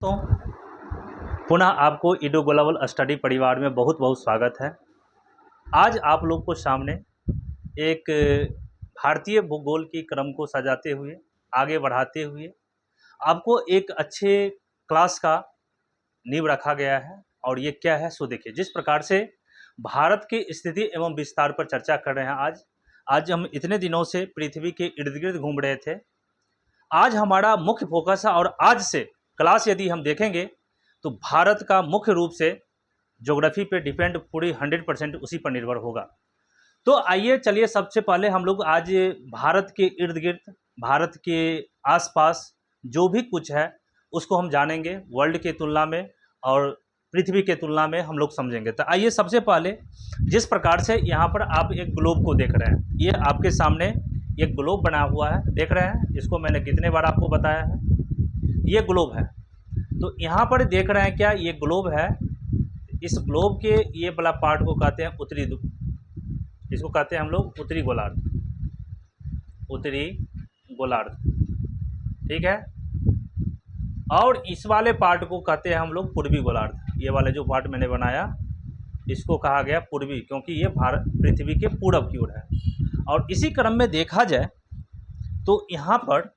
तो पुनः आपको ईडो ग्लोबल स्टडी परिवार में बहुत बहुत स्वागत है। आज आप लोग को सामने एक भारतीय भूगोल की क्रम को सजाते हुए आगे बढ़ाते हुए आपको एक अच्छे क्लास का नींव रखा गया है। और ये क्या है सो देखिए, जिस प्रकार से भारत की स्थिति एवं विस्तार पर चर्चा कर रहे हैं। आज हम इतने दिनों से पृथ्वी के इर्द गिर्द घूम रहे थे। आज हमारा मुख्य फोकस है और आज से क्लास यदि हम देखेंगे तो भारत का मुख्य रूप से ज्योग्राफी पे डिपेंड पूरी 100% उसी पर निर्भर होगा। तो आइए चलिए, सबसे पहले हम लोग आज भारत के इर्द गिर्द, भारत के आसपास जो भी कुछ है उसको हम जानेंगे। वर्ल्ड के तुलना में और पृथ्वी के तुलना में हम लोग समझेंगे। तो आइए, सबसे पहले जिस प्रकार से यहाँ पर आप एक ग्लोब को देख रहे हैं, ये आपके सामने एक ग्लोब बना हुआ है, देख रहे हैं। इसको मैंने कितने बार आपको बताया है, ये ग्लोब है। तो यहाँ पर देख रहे हैं क्या, ये ग्लोब है। इस ग्लोब के ये वाला पार्ट को कहते हैं उत्तरी, इसको कहते हैं हम लोग उत्तरी गोलार्ध, उत्तरी गोलार्ध, ठीक है। और इस वाले पार्ट को कहते हैं हम लोग पूर्वी गोलार्ध। ये वाले जो पार्ट मैंने बनाया इसको कहा गया पूर्वी, क्योंकि ये भारत पृथ्वी के पूरब की ओर है। और इसी क्रम में देखा जाए तो यहाँ पर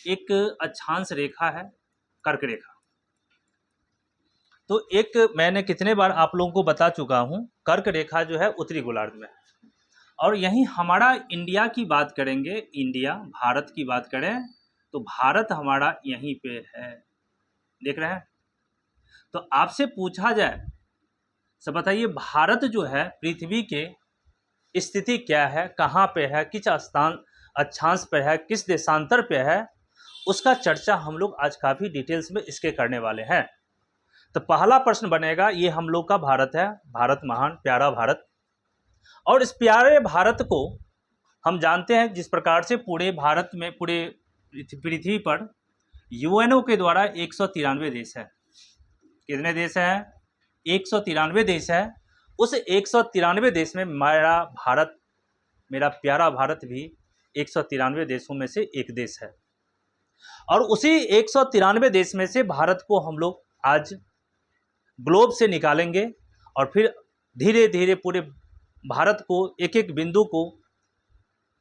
एक अक्षांश रेखा है, कर्क रेखा। तो एक मैंने कितने बार आप लोगों को बता चुका हूँ, कर्क रेखा जो है उत्तरी गोलार्ध में है। और यहीं हमारा इंडिया की बात करेंगे, इंडिया भारत की बात करें तो भारत हमारा यहीं पे है, देख रहे हैं। तो आपसे पूछा जाए सब बताइए, भारत जो है पृथ्वी के स्थिति क्या है, कहाँ पे है, किस स्थान अक्षांश पे है, किस देशांतर पे है, उसका चर्चा हम लोग आज काफ़ी डिटेल्स में इसके करने वाले हैं। तो पहला प्रश्न बनेगा, ये हम लोग का भारत है, भारत महान प्यारा भारत। और इस प्यारे भारत को हम जानते हैं जिस प्रकार से पूरे भारत में, पूरे पृथ्वी पर यूएनओ के द्वारा 193 देश है। कितने देश हैं? 193 देश है। उस 193 देश में मेरा भारत, मेरा प्यारा भारत भी 193 देशों में से एक देश है। और उसी 193 देश में से भारत को हम लोग आज ग्लोब से निकालेंगे और फिर धीरे धीरे पूरे भारत को एक एक बिंदु को,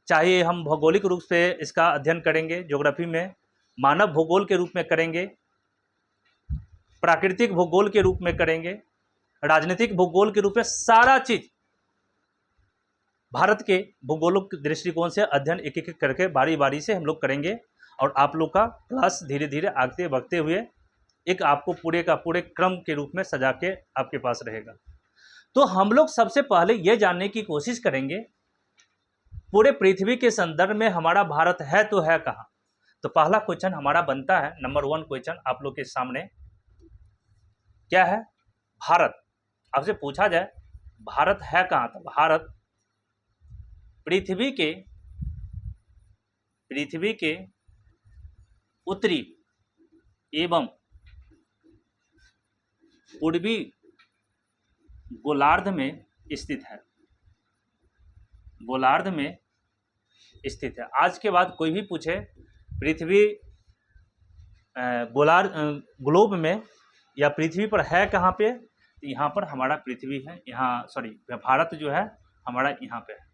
चाहे हम भौगोलिक रूप से इसका अध्ययन करेंगे, ज्योग्राफी में मानव भूगोल के रूप में करेंगे, प्राकृतिक भूगोल के रूप में करेंगे, राजनीतिक भूगोल के रूप में, सारा चीज भारत के भूगोलिक दृष्टिकोण से अध्ययन एक एक करके बारी बारी से हम लोग करेंगे। और आप लोग का क्लास धीरे धीरे आगे बढ़ते हुए एक आपको पूरे का पूरे क्रम के रूप में सजा के आपके पास रहेगा। तो हम लोग सबसे पहले ये जानने की कोशिश करेंगे, पूरे पृथ्वी के संदर्भ में हमारा भारत है तो है कहाँ। तो पहला क्वेश्चन हमारा बनता है, नंबर 1 क्वेश्चन आप लोग के सामने क्या है, भारत। आपसे पूछा जाए भारत है कहाँ, तो भारत पृथ्वी के उत्तरी एवं पूर्वी गोलार्ध में स्थित है, गोलार्ध में स्थित है। आज के बाद कोई भी पूछे पृथ्वी गोलार्ध ग्लोब में या पृथ्वी पर है कहाँ पे, तो यहाँ पर हमारा पृथ्वी है, यहाँ सॉरी भारत जो है हमारा यहाँ पे है।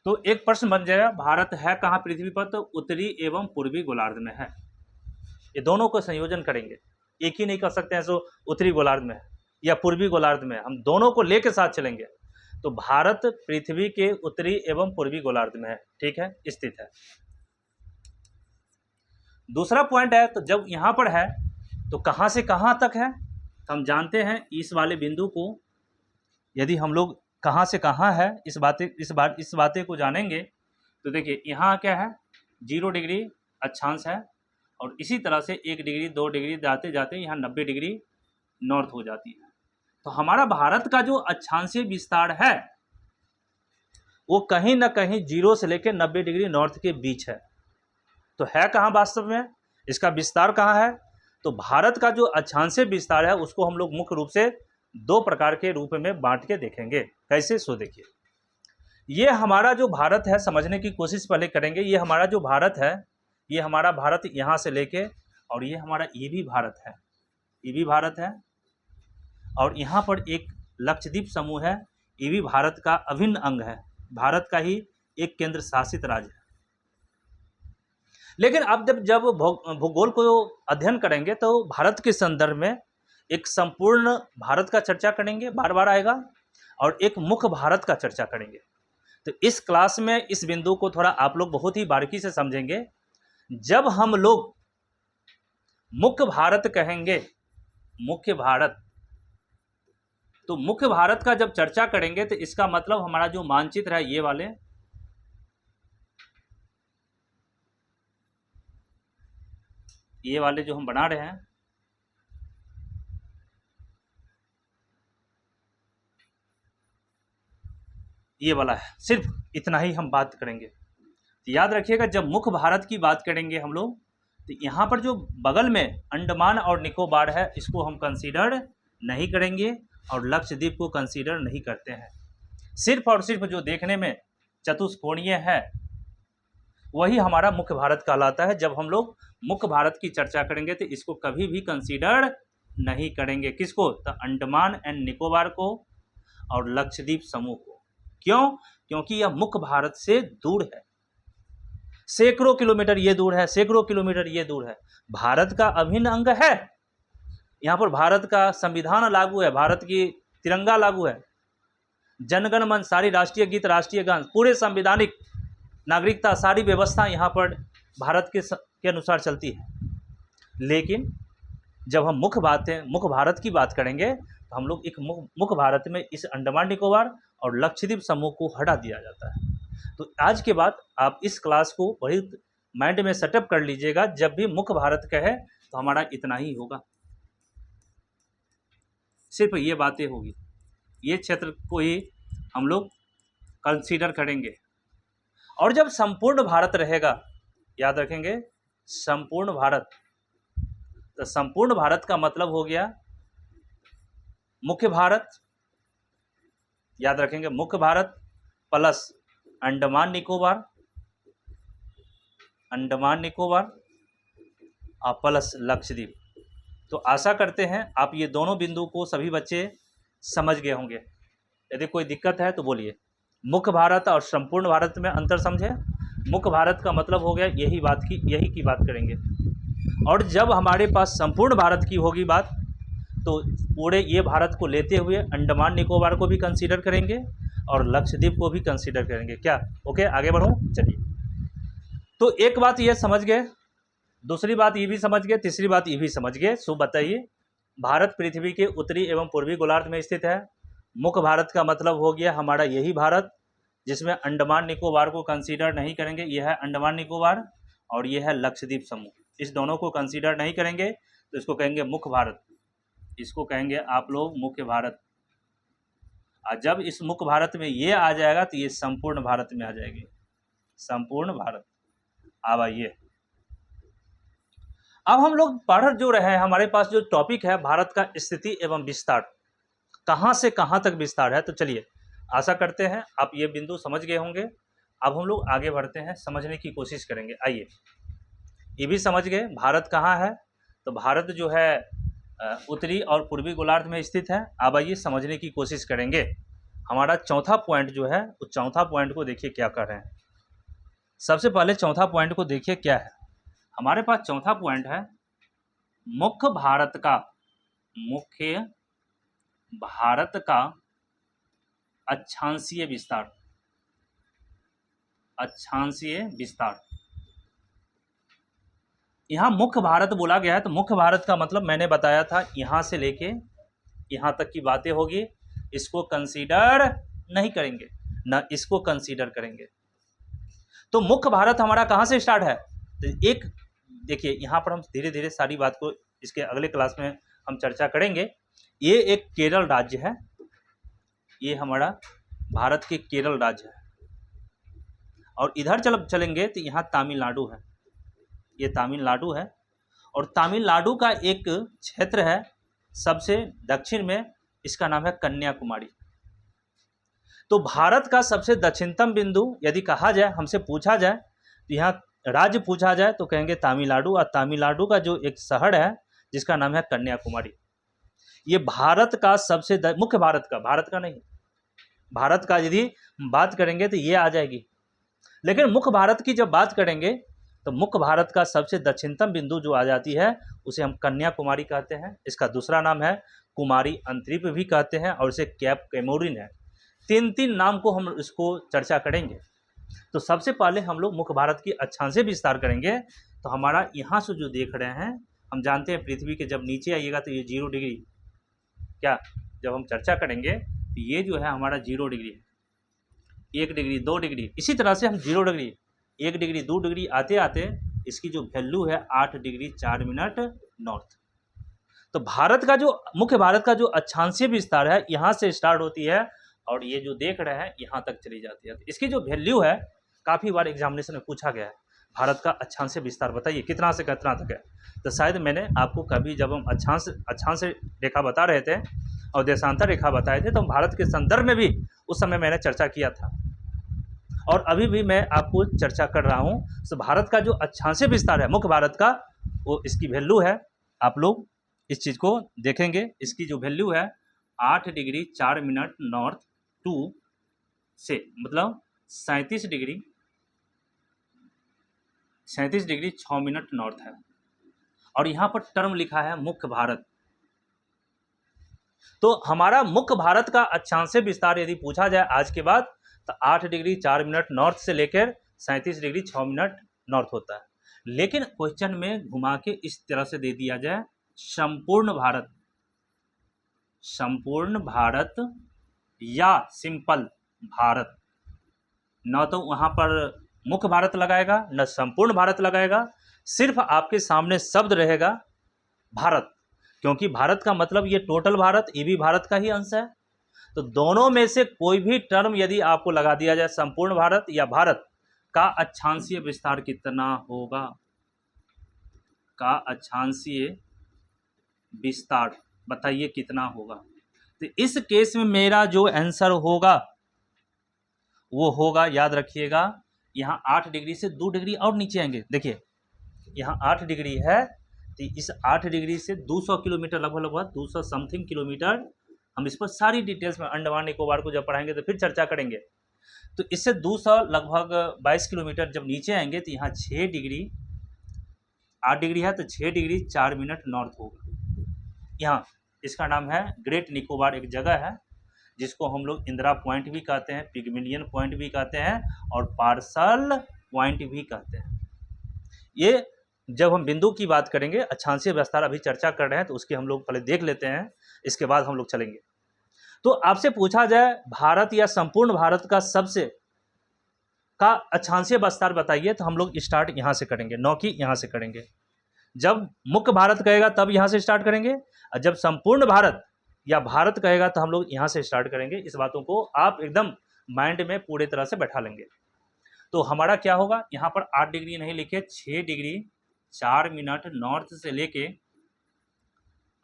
तो एक प्रश्न बन जाएगा, भारत है कहाँ पृथ्वी पर, तो उत्तरी एवं पूर्वी गोलार्ध में है। ये दोनों को संयोजन करेंगे, एक ही नहीं कर सकते हैं सो उत्तरी गोलार्ध में है या पूर्वी गोलार्ध में, हम दोनों को लेके साथ चलेंगे। तो भारत पृथ्वी के उत्तरी एवं पूर्वी गोलार्ध में है, ठीक है, स्थित है। दूसरा पॉइंट है, तो जब यहाँ पर है तो कहाँ से कहाँ तक है, तो हम जानते हैं इस वाले बिंदु को यदि हम लोग कहाँ से कहाँ है इस बातें को जानेंगे तो देखिए यहाँ क्या है, 0 डिग्री अक्षांश है। और इसी तरह से 1 डिग्री 2 डिग्री जाते जाते यहाँ 90 डिग्री नॉर्थ हो जाती है। तो हमारा भारत का जो अक्षांशीय विस्तार है वो कहीं ना कहीं 0 से लेकर 90 डिग्री नॉर्थ के बीच है। तो है कहाँ वास्तव में, इसका विस्तार कहाँ है, तो भारत का जो अक्षांशीय विस्तार है उसको हम लोग मुख्य रूप से 2 प्रकार के रूप में बांट के देखेंगे। कैसे, सो देखिए, ये हमारा जो भारत है, समझने की कोशिश पहले करेंगे। ये हमारा जो भारत है, ये हमारा भारत यहाँ से लेके और ये हमारा ये भी भारत है, ये भी भारत है। और यहाँ पर एक लक्षद्वीप समूह है, ये भी भारत का अभिन्न अंग है, भारत का ही एक केंद्र शासित राज्य है। लेकिन अब जब भूगोल को अध्ययन करेंगे तो भारत के संदर्भ में एक संपूर्ण भारत का चर्चा करेंगे, बार बार आएगा, और एक मुख्य भारत का चर्चा करेंगे। तो इस क्लास में इस बिंदु को थोड़ा आप लोग बहुत ही बारीकी से समझेंगे। जब हम लोग मुख्य भारत कहेंगे, मुख्य भारत, तो मुख्य भारत का जब चर्चा करेंगे तो इसका मतलब हमारा जो मानचित्र है, ये वाले जो हम बना रहे हैं, ये वाला है, सिर्फ इतना ही हम बात करेंगे। तो याद रखिएगा, जब मुख्य भारत की बात करेंगे हम लोग, तो यहाँ पर जो बगल में अंडमान और निकोबार है, इसको हम कंसीडर नहीं करेंगे और लक्षद्वीप को कंसीडर नहीं करते हैं। सिर्फ और सिर्फ जो देखने में चतुष्कोणीय है वही हमारा मुख्य भारत कहलाता है। जब हम लोग मुख्य भारत की चर्चा करेंगे तो इसको कभी भी कंसीडर नहीं करेंगे। किसको? तो अंडमान एंड निकोबार को और लक्षद्वीप समूह को। क्यों? क्योंकि यह मुख्य भारत से दूर है, सैकड़ों किलोमीटर ये दूर है, सैकड़ों किलोमीटर ये दूर है। भारत का अभिन्न अंग है, यहाँ पर भारत का संविधान लागू है, भारत की तिरंगा लागू है, जनगण मन, सारी राष्ट्रीय गीत, राष्ट्रीय गान, पूरे संवैधानिक नागरिकता, सारी व्यवस्था यहाँ पर भारत के अनुसार चलती है। लेकिन जब हम मुख्य भारत की बात करेंगे तो हम लोग एक मुख्य भारत में इस अंडमान निकोबार और लक्षद्वीप समूह को हटा दिया जाता है। तो आज के बाद आप इस क्लास को बड़ी माइंड में सेटअप कर लीजिएगा। जब भी मुख्य भारत कहे तो हमारा इतना ही होगा, सिर्फ ये बातें होगी, ये क्षेत्र को ही हम लोग कंसीडर करेंगे। और जब संपूर्ण भारत रहेगा, याद रखेंगे संपूर्ण भारत, तो संपूर्ण भारत का मतलब हो गया मुख्य भारत, याद रखेंगे मुख्य भारत प्लस अंडमान निकोबार, अंडमान निकोबार और प्लस लक्षद्वीप। तो आशा करते हैं आप ये दोनों बिंदु को सभी बच्चे समझ गए होंगे। यदि कोई दिक्कत है तो बोलिए। मुख्य भारत और संपूर्ण भारत में अंतर समझे। मुख्य भारत का मतलब हो गया यही की बात करेंगे। और जब हमारे पास संपूर्ण भारत की होगी बात, तो पूरे ये भारत को लेते हुए अंडमान निकोबार को भी कंसीडर करेंगे और लक्षद्वीप को भी कंसीडर करेंगे। क्या? ओके, आगे बढ़ो। चलिए, तो एक बात ये समझ गए, दूसरी बात ये भी समझ गए, तीसरी बात ये भी समझ गए। सो बताइए, भारत पृथ्वी के उत्तरी एवं पूर्वी गोलार्ध में स्थित है। मुख्य भारत का मतलब हो गया हमारा यही भारत, जिसमें अंडमान निकोबार को कंसीडर नहीं करेंगे। यह है अंडमान निकोबार और यह है लक्षद्वीप समूह। इस दोनों को कंसीडर नहीं करेंगे तो इसको कहेंगे मुख्य भारत, इसको कहेंगे आप लोग मुख्य भारत। और जब इस मुख्य भारत में ये आ जाएगा तो ये संपूर्ण भारत में आ जाएगी, संपूर्ण भारत। अब आइए, अब हम लोग पढ़ जो रहे हैं, हमारे पास जो टॉपिक है भारत का स्थिति एवं विस्तार, कहाँ से कहाँ तक विस्तार है। तो चलिए, आशा करते हैं आप ये बिंदु समझ गए होंगे। अब हम लोग आगे बढ़ते हैं, समझने की कोशिश करेंगे। आइए, ये भी समझ गए भारत कहाँ है। तो भारत जो है उत्तरी और पूर्वी गोलार्ध में स्थित है। अब आइए समझने की कोशिश करेंगे। हमारा चौथा पॉइंट जो है, उस चौथा पॉइंट को देखिए क्या कर रहे हैं। सबसे पहले चौथा पॉइंट को देखिए क्या है। हमारे पास चौथा पॉइंट है मुख्य भारत का अक्षांशीय विस्तार, अक्षांशीय विस्तार। यहाँ मुख्य भारत बोला गया है, तो मुख्य भारत का मतलब मैंने बताया था यहाँ से लेके यहाँ तक की बातें होगी। इसको कंसीडर नहीं करेंगे, ना इसको कंसीडर करेंगे। तो मुख्य भारत हमारा कहाँ से स्टार्ट है? तो एक देखिए, यहाँ पर हम धीरे धीरे सारी बात को इसके अगले क्लास में हम चर्चा करेंगे। ये एक केरल राज्य है, ये हमारा भारत के केरल राज्य है। और इधर चलेंगे तो यहाँ तमिलनाडु है, ये तमिलनाडु है। और तमिलनाडु का एक क्षेत्र है सबसे दक्षिण में, इसका नाम है कन्याकुमारी। तो भारत का सबसे दक्षिणतम बिंदु यदि कहा जाए, हमसे पूछा जाए, तो यहाँ राज्य पूछा जाए तो कहेंगे तमिलनाडु, और तमिलनाडु का जो एक शहर है जिसका नाम है कन्याकुमारी। ये भारत का सबसे मुख्य भारत का नहीं, भारत का यदि बात करेंगे तो ये आ जाएगी। लेकिन मुख्य भारत की जब बात करेंगे तो मुख्य भारत का सबसे दक्षिणतम बिंदु जो आ जाती है उसे हम कन्याकुमारी कहते हैं। इसका दूसरा नाम है कुमारी अंतरीप भी कहते हैं, और इसे कैप कैमोरिन है। तीन नाम को हम इसको चर्चा करेंगे। तो सबसे पहले हम लोग मुख्य भारत की अक्षांश से विस्तार करेंगे। तो हमारा यहाँ से जो देख रहे हैं, हम जानते हैं पृथ्वी के जब नीचे आइएगा तो ये 0 डिग्री, क्या जब हम चर्चा करेंगे तो ये जो है हमारा 0 डिग्री है, 1 डिग्री 2 डिग्री, इसी तरह से हम 0 डिग्री 1 डिग्री 2 डिग्री आते आते इसकी जो वैल्यू है 8 डिग्री 4 मिनट नॉर्थ। तो भारत का जो मुख्य भारत का जो अक्षांशीय विस्तार है यहाँ से स्टार्ट होती है और ये जो देख रहे हैं यहाँ तक चली जाती है। तो इसकी जो वैल्यू है काफ़ी बार एग्जामिनेशन में पूछा गया है, भारत का अक्षांशीय विस्तार बताइए कितना से कितना तक है। तो शायद मैंने आपको कभी जब हम अक्षांश रेखा बता रहे थे और देशांतर रेखा बताए थे तो भारत के संदर्भ में भी उस समय मैंने चर्चा किया था, और अभी भी मैं आपको चर्चा कर रहा हूँ। तो भारत का जो अक्षांशीय विस्तार है मुख्य भारत का, वो इसकी वैल्यू है, आप लोग इस चीज़ को देखेंगे, इसकी जो वैल्यू है 8 डिग्री 4 मिनट नॉर्थ टू से, मतलब 37 डिग्री 6 मिनट नॉर्थ है। और यहाँ पर टर्म लिखा है मुख्य भारत। तो हमारा मुख्य भारत का अक्षांशीय विस्तार यदि पूछा जाए आज के बाद तो 8 डिग्री 4 मिनट नॉर्थ से लेकर 37 डिग्री 6 मिनट नॉर्थ होता है। लेकिन क्वेश्चन में घुमा के इस तरह से दे दिया जाए संपूर्ण भारत या सिंपल भारत, न तो वहाँ पर मुख्य भारत लगाएगा न संपूर्ण भारत लगाएगा, सिर्फ आपके सामने शब्द रहेगा भारत, क्योंकि भारत का मतलब ये टोटल भारत, ये भी भारत का ही अंश है। तो दोनों में से कोई भी टर्म यदि आपको लगा दिया जाए संपूर्ण भारत या भारत का अक्षांशीय विस्तार कितना होगा, का अक्षांशीय विस्तार बताइए कितना होगा। तो इस केस में मेरा जो आंसर होगा वो होगा, याद रखिएगा, यहाँ 8 डिग्री से 2 डिग्री और नीचे आएंगे। देखिए यहाँ 8 डिग्री है तो इस 8 डिग्री से 200 किलोमीटर, लगभग 200 समथिंग किलोमीटर, हम इस पर सारी डिटेल्स में अंडमान निकोबार को जब पढ़ाएंगे तो फिर चर्चा करेंगे। तो इससे 200 लगभग 22 किलोमीटर जब नीचे आएंगे तो यहाँ 6 डिग्री 8 डिग्री है तो 6 डिग्री 4 मिनट नॉर्थ होगा। यहाँ इसका नाम है ग्रेट निकोबार, एक जगह है जिसको हम लोग इंदिरा पॉइंट भी कहते हैं, पिगमिलियन पॉइंट भी कहते हैं और पार्सल पॉइंट भी कहते हैं। ये जब हम बिंदु की बात करेंगे, अक्षांशीय विस्तार अभी चर्चा कर रहे हैं तो उसकी हम लोग पहले देख लेते हैं, इसके बाद हम लोग चलेंगे। तो आपसे पूछा जाए भारत या संपूर्ण भारत का सबसे का अक्षांशीय विस्तार बताइए, तो हम लोग स्टार्ट यहाँ से करेंगे, नौ की यहाँ से करेंगे। जब मुख्य भारत कहेगा तब यहाँ से स्टार्ट करेंगे, और जब संपूर्ण भारत या भारत कहेगा तो हम लोग यहाँ से स्टार्ट करेंगे। इस बातों को आप एकदम माइंड में पूरे तरह से बैठा लेंगे। तो हमारा क्या होगा, यहाँ पर 8 डिग्री नहीं लिखे, 6 डिग्री 4 मिनट नॉर्थ से लेके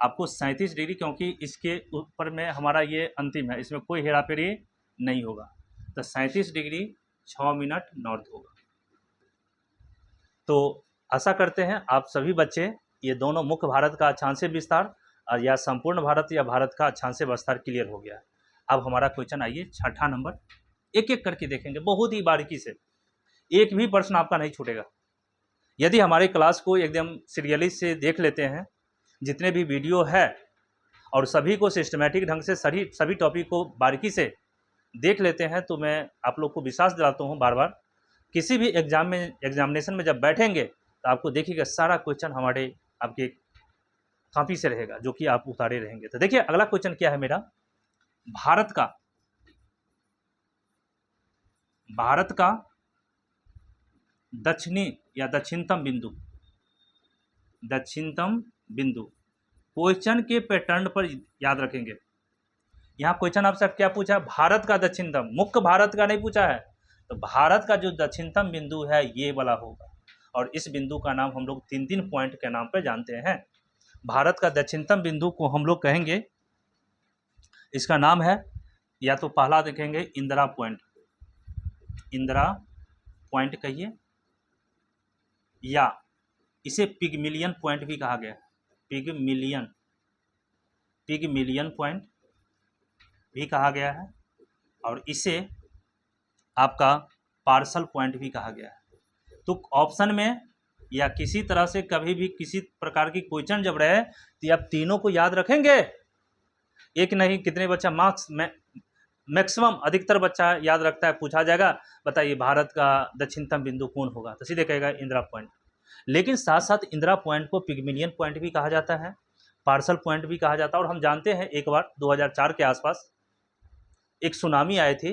आपको 37 डिग्री, क्योंकि इसके ऊपर में हमारा ये अंतिम है, इसमें कोई हेराफेरी नहीं होगा। तो 37 डिग्री 6 मिनट नॉर्थ होगा। तो आशा करते हैं आप सभी बच्चे ये दोनों मुख्य भारत का अक्षांशीय विस्तार या संपूर्ण भारत या भारत का अक्षांशीय विस्तार क्लियर हो गया। अब हमारा क्वेश्चन आइए 6ठा नंबर, एक एक करके देखेंगे बहुत ही बारीकी से, एक भी प्रश्न आपका नहीं छूटेगा। यदि हमारी क्लास को एकदम सीरियली से देख लेते हैं, जितने भी वीडियो है और सभी को सिस्टमेटिक ढंग से सभी टॉपिक को बारीकी से देख लेते हैं, तो मैं आप लोग को विश्वास दिलाता हूँ बार बार, किसी भी एग्जामिनेशन में जब बैठेंगे तो आपको देखिएगा सारा क्वेश्चन हमारे आपके कॉपी से रहेगा जो कि आप उतारे रहेंगे। तो देखिए अगला क्वेश्चन क्या है मेरा, भारत का दक्षिणी या दक्षिणतम बिंदु क्वेश्चन के पैटर्न पर याद रखेंगे। यहाँ क्वेश्चन आपसे क्या पूछा है, भारत का दक्षिणतम, मुख्य भारत का नहीं पूछा है। तो भारत का जो दक्षिणतम बिंदु है ये वाला होगा, और इस बिंदु का नाम हम लोग 3 पॉइंट के नाम पर जानते हैं। भारत का दक्षिणतम बिंदु को हम लोग कहेंगे, इसका नाम है, या तो पहला देखेंगे इंदिरा पॉइंट कहिए, या इसे पिगमिलियन पॉइंट भी कहा गया है। पिगमिलियन पॉइंट भी कहा गया है और इसे आपका पार्सल पॉइंट भी कहा गया है। तो ऑप्शन में या किसी तरह से कभी भी किसी प्रकार की क्वेश्चन जब रहे तो आप तीनों को याद रखेंगे। एक नहीं, कितने बच्चा मार्क्स में मैक्सिमम अधिकतर बच्चा याद रखता है। पूछा जाएगा बताइए भारत का दक्षिणतम बिंदु कौन होगा, तो सीधे कहेगा इंदिरा पॉइंट। लेकिन साथ साथ इंदिरा पॉइंट को पिगमिलियन पॉइंट भी कहा जाता है, पार्सल पॉइंट भी कहा जाता है। और हम जानते हैं एक बार 2004 के आसपास एक सुनामी आए थे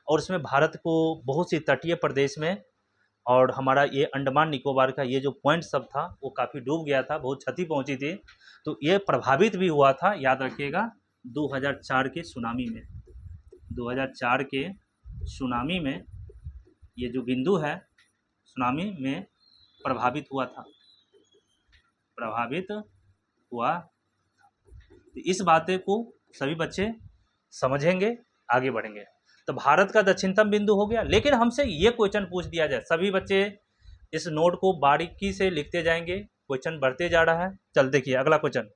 और उसमें भारत को बहुत सी तटीय प्रदेश में और हमारा ये अंडमान निकोबार का ये जो पॉइंट सब था वो काफ़ी डूब गया था, बहुत क्षति पहुंची थी। तो ये प्रभावित भी हुआ था, याद रखिएगा 2004 के सुनामी में। 2004 के सुनामी में ये जो बिंदु है सुनामी में प्रभावित हुआ था। तो इस बातें को सभी बच्चे समझेंगे, आगे बढ़ेंगे। तो भारत का दक्षिणतम बिंदु हो गया। लेकिन हमसे ये क्वेश्चन पूछ दिया जाए, सभी बच्चे इस नोट को बारीकी से लिखते जाएंगे, क्वेश्चन बढ़ते जा रहा है। चल देखिए अगला क्वेश्चन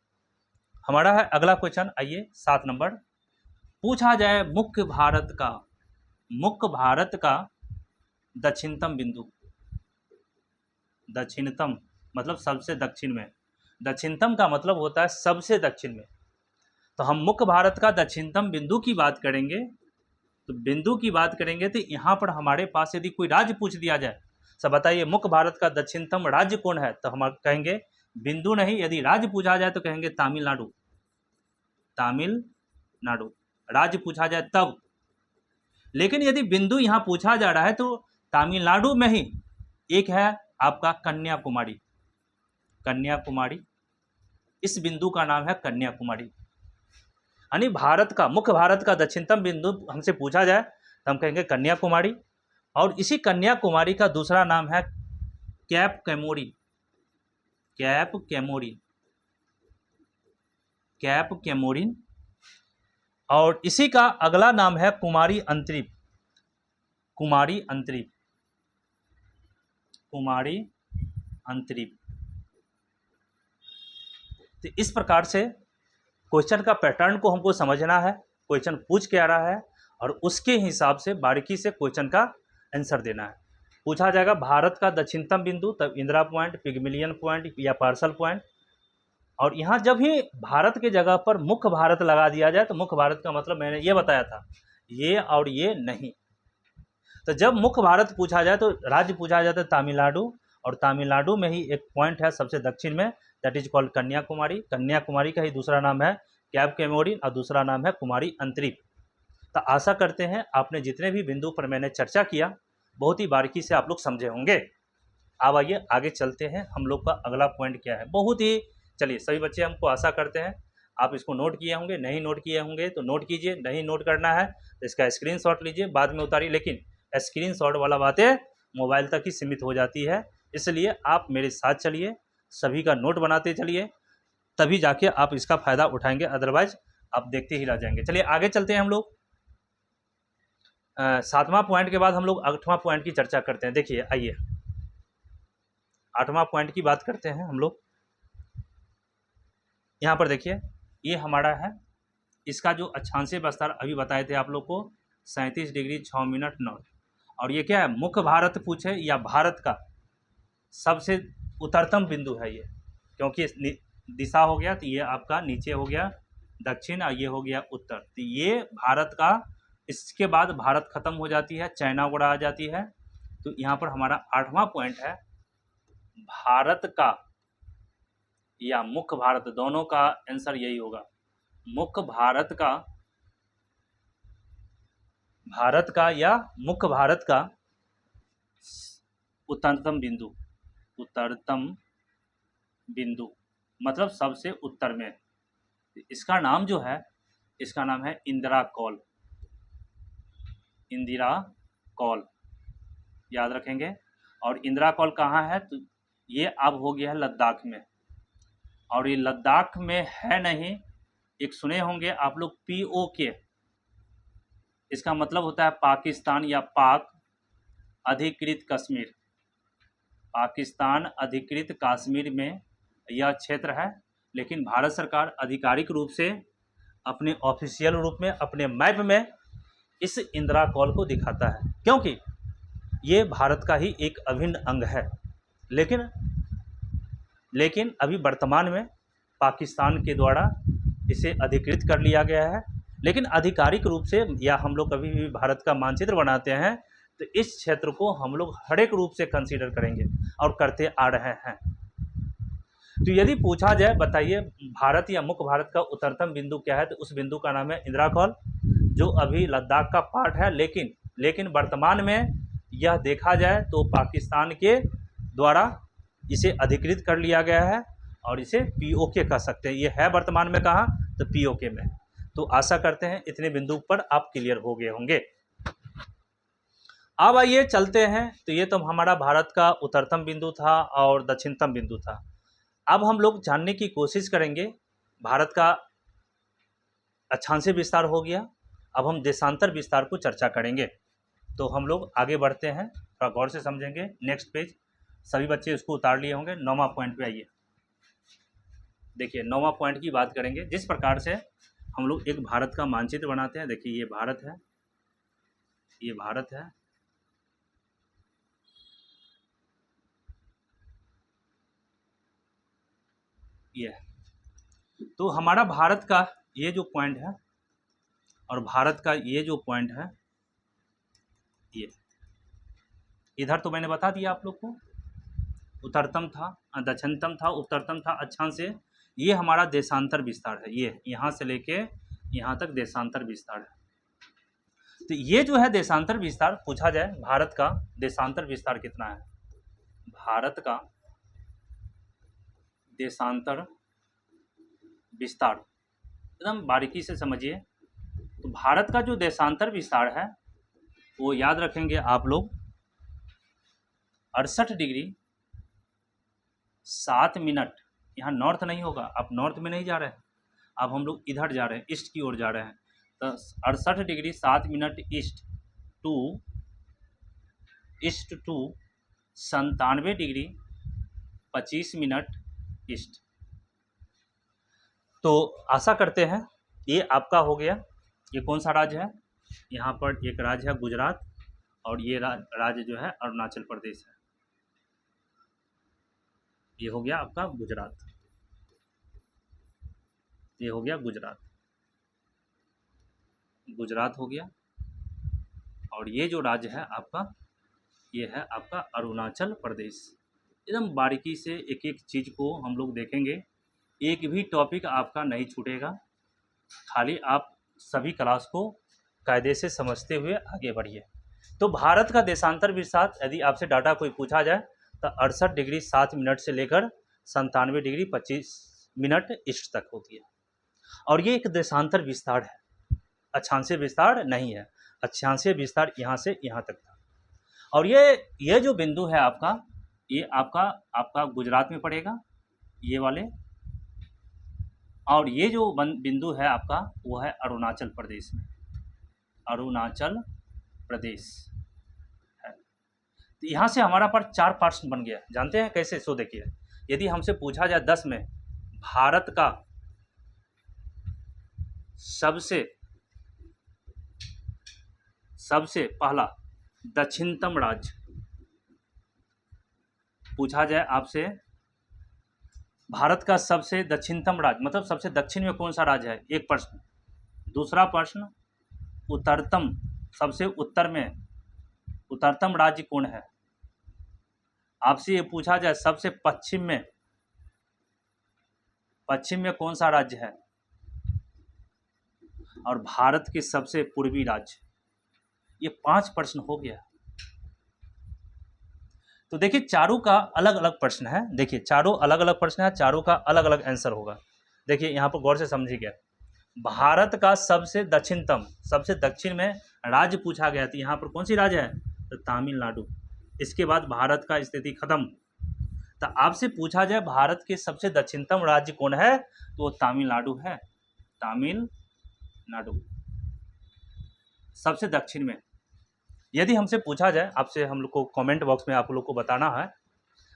हमारा है। अगला क्वेश्चन आइए 7 नंबर, पूछा जाए मुख्य भारत का दक्षिणतम बिंदु। दक्षिणतम मतलब सबसे दक्षिण में, दक्षिणतम का मतलब होता है सबसे दक्षिण में। तो हम मुख्य भारत का दक्षिणतम बिंदु की बात करेंगे। तो बिंदु की बात करेंगे तो यहाँ पर हमारे पास यदि कोई राज्य पूछ दिया जाए, सब बताइए मुख्य भारत का दक्षिणतम राज्य कौन है, तो हम कहेंगे बिंदु नहीं। यदि राज्य पूछा जाए तो कहेंगे तमिलनाडु। राज्य पूछा जाए तब। लेकिन यदि बिंदु यहाँ पूछा जा रहा है तो तमिलनाडु में ही एक है आपका कन्याकुमारी। इस बिंदु का नाम है कन्याकुमारी। यानी मुख्य भारत का दक्षिणतम बिंदु हमसे पूछा जाए तो हम कहेंगे कन्याकुमारी। और इसी कन्याकुमारी का दूसरा नाम है कैप कैमोरिन। और इसी का अगला नाम है कुमारी अंतरीप। तो इस प्रकार से क्वेश्चन का पैटर्न को हमको समझना है, क्वेश्चन पूछ के आ रहा है और उसके हिसाब से बारीकी से क्वेश्चन का आंसर देना है। पूछा जाएगा भारत का दक्षिणतम बिंदु, तब इंदिरा पॉइंट, पिगमिलियन पॉइंट या पार्सल पॉइंट। और यहाँ जब ही भारत के जगह पर मुख्य भारत लगा दिया जाए तो मुख्य भारत का मतलब मैंने ये बताया था, ये और ये नहीं। तो जब मुख्य भारत पूछा जाए तो राज्य पूछा जाता है तमिलनाडु, और तमिलनाडु में ही एक पॉइंट है सबसे दक्षिण में, that is called Kanyakumari. Kanyakumari का ही दूसरा नाम है कैप कैमोरिन और दूसरा नाम है कुमारी अंतरीप। तो आशा करते हैं आपने जितने भी बिंदु पर मैंने चर्चा किया बहुत ही बारीकी से आप लोग समझे होंगे। अब आइए आगे चलते हैं, हम लोग का अगला पॉइंट क्या है। बहुत ही चलिए सभी बच्चे, हमको आशा करते हैं आप इसको नोट किए होंगे, नहीं नोट किए होंगे तो नोट कीजिए, नहीं नोट करना है तो इसका स्क्रीनशॉट लीजिए, बाद में उतारिए। लेकिन स्क्रीनशॉट वाला बातें मोबाइल तक ही सीमित हो जाती है, इसलिए आप मेरे साथ चलिए, सभी का नोट बनाते चलिए, तभी जाके आप इसका फ़ायदा उठाएंगे, अदरवाइज आप देखते ही रह जाएंगे। चलिए आगे चलते हैं हम लोग। 7वां पॉइंट के बाद हम लोग 8वां पॉइंट की चर्चा करते हैं। देखिए आइए 8वां पॉइंट की बात करते हैं हम लोग। यहाँ पर देखिए ये हमारा है, इसका जो अक्षांशीय विस्तार अभी बताए थे आप लोग को 37 डिग्री 6 मिनट 9। और ये क्या है, मुख्य भारत पूछे या भारत का सबसे उत्तरतम बिंदु है ये, क्योंकि दिशा हो गया तो ये आपका नीचे हो गया दक्षिण और ये हो गया उत्तर। तो ये भारत का, इसके बाद भारत खत्म हो जाती है, चाइना वगैरह आ जाती है। तो यहाँ पर हमारा 8वां पॉइंट है भारत का या मुख्य भारत, दोनों का आंसर यही होगा। मुख्य भारत का या मुख्य भारत का उत्तरतम बिंदु मतलब सबसे उत्तर में। इसका नाम जो है, इसका नाम है इंदिरा कॉल, याद रखेंगे। और इंदिरा कॉल कहाँ है, तो ये अब हो गया है लद्दाख में। और ये लद्दाख में है नहीं, एक सुने होंगे आप लोग POK, इसका मतलब होता है पाकिस्तान या पाक अधिकृत कश्मीर। पाकिस्तान अधिकृत कश्मीर में यह क्षेत्र है, लेकिन भारत सरकार आधिकारिक रूप से अपने ऑफिशियल रूप में अपने मैप में इस इंदिरा कॉल को दिखाता है, क्योंकि ये भारत का ही एक अभिन्न अंग है। लेकिन अभी वर्तमान में पाकिस्तान के द्वारा इसे अधिकृत कर लिया गया है। लेकिन आधिकारिक रूप से या हम लोग कभी भी भारत का मानचित्र बनाते हैं तो इस क्षेत्र को हम लोग हर एक रूप से कंसीडर करेंगे और करते आ रहे हैं। तो यदि पूछा जाए, बताइए भारत या मुख्य भारत का उत्तरतम बिंदु क्या है, तो उस बिंदु का नाम है इंदिरा कॉल, जो अभी लद्दाख का पार्ट है। लेकिन वर्तमान में यह देखा जाए तो पाकिस्तान के द्वारा इसे अधिकृत कर लिया गया है और इसे पीओके कह सकते हैं। ये है वर्तमान में कहाँ, तो पीओके में। तो आशा करते हैं इतने बिंदु पर आप क्लियर हो गए होंगे। अब आइए चलते हैं। तो ये तो हमारा भारत का उत्तरतम बिंदु था और दक्षिणतम बिंदु था। अब हम लोग जानने की कोशिश करेंगे, भारत का अक्षांशीय विस्तार हो गया, अब हम देशांतर विस्तार को चर्चा करेंगे। तो हम लोग आगे बढ़ते हैं, थोड़ा गौर से समझेंगे। नेक्स्ट पेज, सभी बच्चे उसको उतार लिए होंगे। 9वां पॉइंट पे आइए। देखिए 9वां पॉइंट की बात करेंगे, जिस प्रकार से हम लोग एक भारत का मानचित्र बनाते हैं। देखिए ये भारत है, ये भारत है, ये है। तो हमारा भारत का ये जो पॉइंट है और भारत का ये जो पॉइंट है, ये इधर तो मैंने बता दिया आप लोग को, उत्तरतम था, दक्षिणतम था, उत्तरतम था, अक्षांशीय। ये हमारा देशांतर विस्तार है, ये यहाँ से लेके यहाँ तक देशांतर विस्तार है। तो ये जो है देशांतर विस्तार, पूछा जाए भारत का देशांतर विस्तार कितना है, भारत का देशांतर विस्तार एकदम बारीकी से समझिए। तो भारत का जो देशांतर विस्तार है वो याद रखेंगे आप लोग, 68 डिग्री 7 मिनट। यहाँ नॉर्थ नहीं होगा, आप नॉर्थ में नहीं जा रहे हैं, अब हम लोग इधर जा रहे हैं, ईस्ट की ओर जा रहे हैं। तो 68 degree 7 minute east to 97 degree 25 minute east. तो आशा करते हैं ये आपका हो गया। ये कौन सा राज्य है, यहाँ पर एक राज्य है गुजरात और ये राज्य जो है अरुणाचल प्रदेश है। ये हो गया आपका गुजरात, ये हो गया गुजरात, गुजरात हो गया। और ये जो राज्य है आपका, ये है आपका अरुणाचल प्रदेश। एकदम बारीकी से एक एक चीज़ को हम लोग देखेंगे, एक भी टॉपिक आपका नहीं छूटेगा। खाली आप सभी क्लास को कायदे से समझते हुए आगे बढ़िए। तो भारत का देशांतर विस्तार यदि आपसे डाटा कोई पूछा जाए तो 68 डिग्री 7 मिनट से लेकर 97 डिग्री 25 मिनट ईस्ट तक होती है। और ये एक देशांतर विस्तार है, अक्षांशीय विस्तार नहीं है। अक्षांशीय विस्तार यहाँ से यहाँ तक था। और ये जो बिंदु है आपका, ये आपका गुजरात में पड़ेगा, ये वाले। और ये जो बिंदु है आपका वो है अरुणाचल प्रदेश में, अरुणाचल प्रदेश है। तो यहाँ से हमारा पर 4 पार्ट्स बन गया। जानते हैं कैसे? सो देखिए, यदि हमसे पूछा जाए 10 में भारत का सबसे पहला दक्षिणतम राज्य पूछा जाए आपसे, भारत का सबसे दक्षिणतम राज्य मतलब सबसे दक्षिण में कौन सा राज्य है, एक प्रश्न। दूसरा प्रश्न, उत्तरतम, सबसे उत्तर में उत्तरतम राज्य कौन है। आपसे ये पूछा जाए सबसे पश्चिम में कौन सा राज्य है, और भारत के सबसे पूर्वी राज्य। ये 5 प्रश्न हो गया। तो देखिए चारों का अलग अलग प्रश्न है, देखिए चारों अलग अलग प्रश्न है, चारों का अलग अलग आंसर होगा। देखिए यहाँ पर गौर से समझिएगा, भारत का सबसे दक्षिणतम, सबसे दक्षिण में राज्य पूछा गया था, यहाँ पर कौन सी राज्य है, तो तमिलनाडु। इसके बाद भारत का स्थिति खत्म। तो आपसे पूछा जाए भारत के सबसे दक्षिणतम राज्य कौन है, तो वो तमिलनाडु है, तमिलनाडु सबसे दक्षिण में। यदि हमसे पूछा जाए, आपसे हम लोग को कमेंट बॉक्स में आप लोग को बताना है,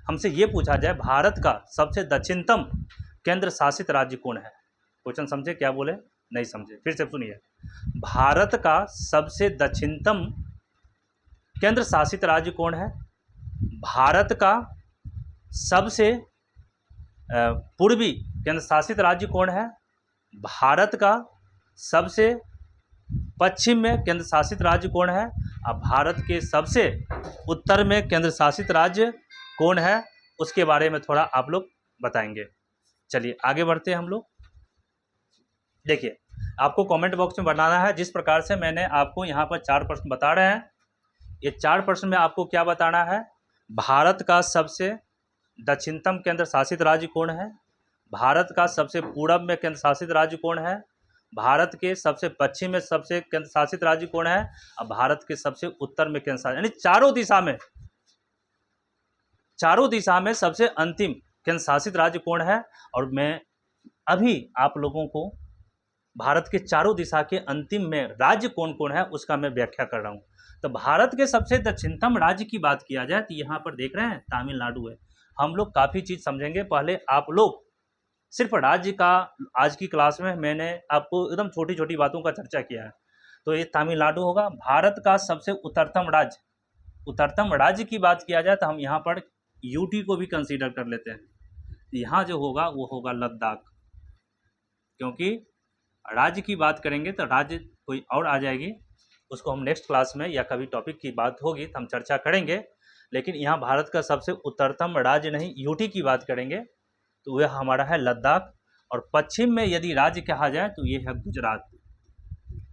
हमसे ये पूछा जाए भारत का सबसे दक्षिणतम केंद्र शासित राज्य कौन है। क्वेश्चन समझे क्या बोले, नहीं समझे, फिर से सुनिए। भारत का सबसे दक्षिणतम केंद्र शासित राज्य कौन है। भारत का सबसे पूर्वी केंद्र शासित राज्य कौन है। भारत का सबसे पश्चिम में केंद्र शासित राज्य कौन है। और भारत के सबसे उत्तर में केंद्र शासित राज्य कौन है, उसके बारे में थोड़ा आप लोग बताएंगे। चलिए आगे बढ़ते हैं हम लोग। देखिए आपको कमेंट बॉक्स में बनाना है, जिस प्रकार से मैंने आपको यहाँ पर 4 प्रश्न बता रहे हैं, ये 4 प्रश्न में आपको क्या बताना है। भारत का सबसे दक्षिणतम केंद्र शासित राज्य कौन है। भारत का सबसे पूर्व में केंद्र शासित राज्य कौन है। भारत के सबसे पश्चिम में सबसे केंद्र शासित राज्य कौन है। और भारत के सबसे उत्तर में केंद्र शासित, यानी चारों दिशा में सबसे अंतिम केंद्र शासित राज्य कौन है। और मैं अभी आप लोगों को भारत के चारों दिशा के अंतिम में राज्य कौन कौन है उसका मैं व्याख्या कर रहा हूं। तो भारत के सबसे दक्षिणतम राज्य की बात किया जाए तो यहाँ पर देख रहे हैं तमिलनाडु है। हम लोग काफ़ी चीज़ समझेंगे। पहले आप लोग सिर्फ राज्य का, आज की क्लास में मैंने आपको एकदम छोटी छोटी बातों का चर्चा किया है। तो ये तमिलनाडु होगा। भारत का सबसे उत्तरतम राज्य की बात किया जाए तो हम यहाँ पर यूटी को भी कंसीडर कर लेते हैं। यहाँ जो होगा वो होगा लद्दाख, क्योंकि राज्य की बात करेंगे तो राज्य कोई और आ जाएगी, उसको हम नेक्स्ट क्लास में या कभी टॉपिक की बात होगी तो हम चर्चा करेंगे। लेकिन यहाँ भारत का सबसे उत्तरतम राज्य नहीं, यूटी की बात करेंगे तो वह हमारा है लद्दाख। और पश्चिम में यदि राज्य कहा जाए तो ये है गुजरात।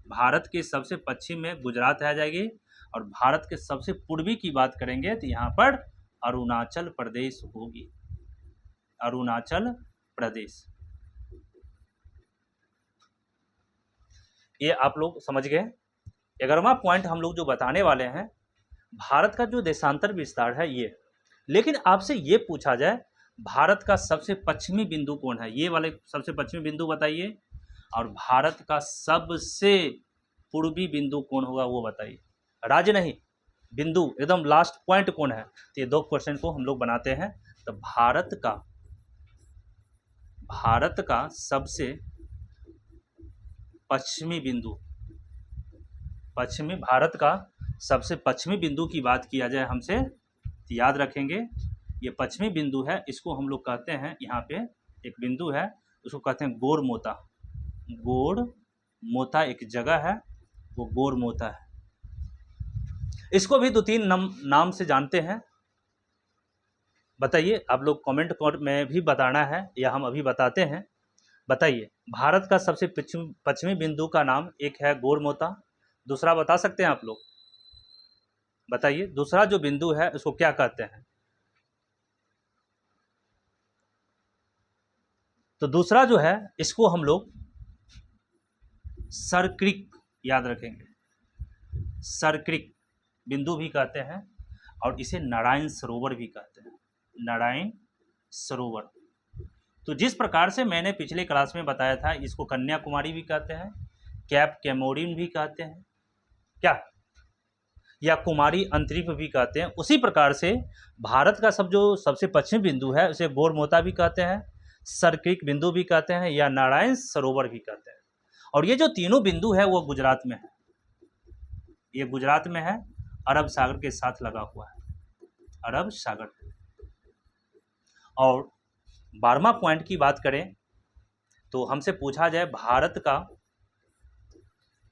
भारत के सबसे पश्चिम में गुजरात आ जाएगी। और भारत के सबसे पूर्वी की बात करेंगे तो यहाँ पर अरुणाचल प्रदेश होगी। अरुणाचल प्रदेश, ये आप लोग समझ गए। 11वां पॉइंट हम लोग जो बताने वाले हैं, भारत का जो देशांतर विस्तार है ये। लेकिन आपसे ये पूछा जाए भारत का सबसे पश्चिमी बिंदु कौन है, ये वाले सबसे पश्चिमी बिंदु बताइए। और भारत का सबसे पूर्वी बिंदु कौन होगा वो बताइए। राज्य नहीं, बिंदु, एकदम लास्ट पॉइंट कौन है। तो ये 2 क्वेश्चन को हम लोग बनाते हैं। तो भारत का सबसे पश्चिमी बिंदु, भारत का सबसे पश्चिमी बिंदु की बात किया जाए हमसे, तो याद रखेंगे ये पश्चिमी बिंदु है, इसको हम लोग कहते हैं, यहाँ पे एक बिंदु है उसको कहते हैं गोरमोता। गोरमोता एक जगह है, वो गोरमोता है। इसको भी 2-3 नाम से जानते हैं, बताइए आप लोग कमेंट में भी बताना है या हम अभी बताते हैं। बताइए भारत का सबसे पश्चिमी बिंदु का नाम, एक है गोरमोता, दूसरा बता सकते हैं आप लोग, बताइए दूसरा जो बिंदु है उसको क्या कहते हैं। तो दूसरा जो है इसको हम लोग सरक्रिक, याद रखेंगे, सरक्रिक बिंदु भी कहते हैं। और इसे नारायण सरोवर भी कहते हैं, नारायण सरोवर। तो जिस प्रकार से मैंने पिछले क्लास में बताया था, इसको कन्याकुमारी भी कहते हैं, कैप कैमोरिन भी कहते हैं क्या, या कुमारी अंतरिक्ष भी कहते हैं। उसी प्रकार से भारत का सबसे पश्चिमी बिंदु है उसे गोरमोता भी कहते हैं, सरक्रिक बिंदु भी कहते हैं, या नारायण सरोवर भी कहते हैं। और ये जो तीनों बिंदु है वो गुजरात में है, ये गुजरात में है, अरब सागर के साथ लगा हुआ है, अरब सागर। और 12वां पॉइंट की बात करें तो हमसे पूछा जाए भारत का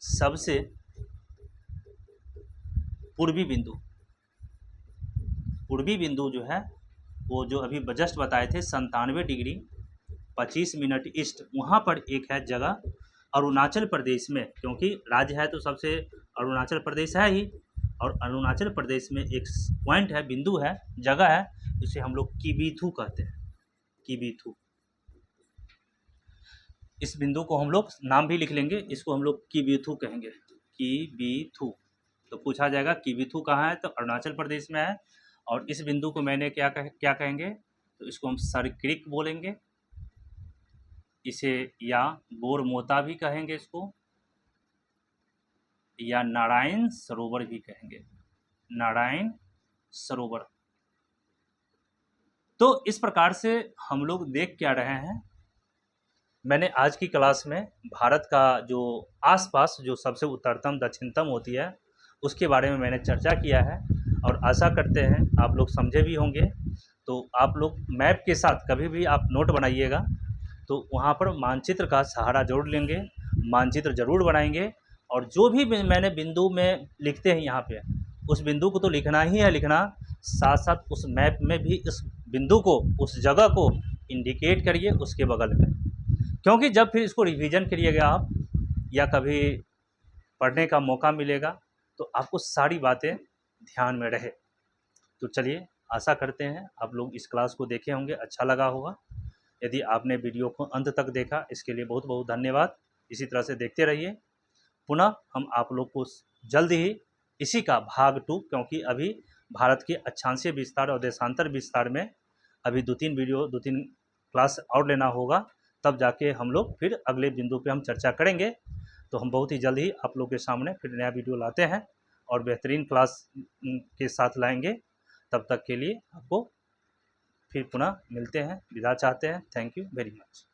सबसे पूर्वी बिंदु जो है वो जो अभी जस्ट बताए थे 97 डिग्री 25 मिनट ईस्ट, वहाँ पर एक है जगह अरुणाचल प्रदेश में, क्योंकि राज्य है तो सबसे अरुणाचल प्रदेश है ही। और अरुणाचल प्रदेश में एक पॉइंट है, बिंदु है, जगह है, जिसे हम लोग किबीथू कहते हैं, किबीथू। इस बिंदु को हम लोग नाम भी लिख लेंगे, इसको हम लोग किबीथू कहेंगे, किबीथू। तो पूछा जाएगा किबीथू कहाँ है, तो अरुणाचल प्रदेश में है। और इस बिंदु को मैंने क्या कहेंगे, तो इसको हम सरक्रिक बोलेंगे, इसे या गोरमोता भी कहेंगे इसको, या नारायण सरोवर भी कहेंगे, नारायण सरोवर। तो इस प्रकार से हम लोग देख क्या रहे हैं, मैंने आज की क्लास में भारत का जो आसपास जो सबसे उत्तरतम दक्षिणतम होती है उसके बारे में मैंने चर्चा किया है, और आशा करते हैं आप लोग समझे भी होंगे। तो आप लोग मैप के साथ कभी भी आप नोट बनाइएगा तो वहाँ पर मानचित्र का सहारा जरूर लेंगे, मानचित्र ज़रूर बनाएंगे, और जो भी मैंने बिंदु में लिखते हैं यहाँ पे, उस बिंदु को तो लिखना ही है लिखना, साथ साथ उस मैप में भी इस बिंदु को, उस जगह को इंडिकेट करिए उसके बगल में, क्योंकि जब फिर इसको रिवीजन करिएगा आप या कभी पढ़ने का मौका मिलेगा तो आपको सारी बातें ध्यान में रहे। तो चलिए, आशा करते हैं आप लोग इस क्लास को देखे होंगे, अच्छा लगा होगा। यदि आपने वीडियो को अंत तक देखा इसके लिए बहुत बहुत धन्यवाद। इसी तरह से देखते रहिए। पुनः हम आप लोग को जल्द ही इसी का भाग 2, क्योंकि अभी भारत के अक्षांशीय विस्तार और देशांतर विस्तार में अभी 2-3 क्लास और लेना होगा, तब जाके हम लोग फिर अगले बिंदु पे हम चर्चा करेंगे। तो हम बहुत ही जल्द ही आप लोग के सामने फिर नया वीडियो लाते हैं और बेहतरीन क्लास के साथ लाएंगे। तब तक के लिए आपको फिर पुनः मिलते हैं, विदा चाहते हैं। Thank you very much.